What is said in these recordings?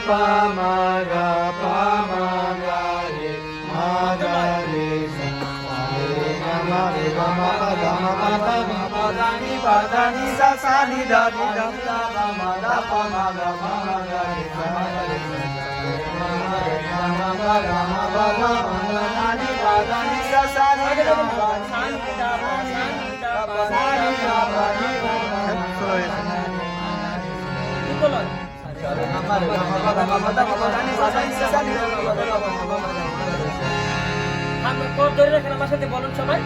pa ma ga pa ma ga re ma ga re sa re ga ma pa ga ma pa pa ma pa da ni sa sa ni da pa ma da pa ma ga re sa re ga ma pa ga ma pa da ni sa sa ni da pa ni da pa ni da pa ni ধরে রাখেন আমার সাথে বলুন সবাই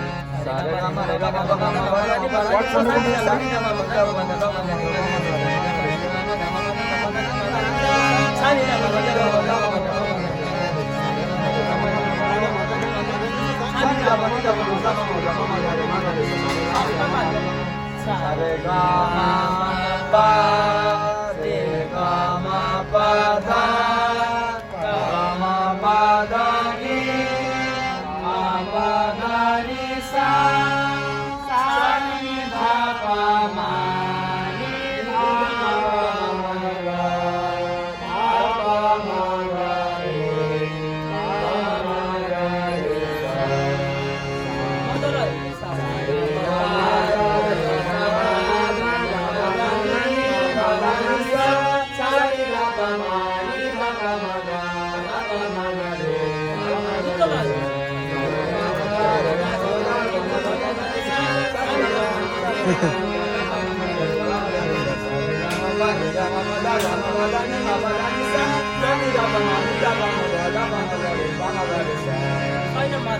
Re ga ma pa re ga ma pa da ga ma pa da ni ma pa da ni sa sa ni da pa ma ni da ma ga pa ma ga re ma ga re sa ছয় নম্বর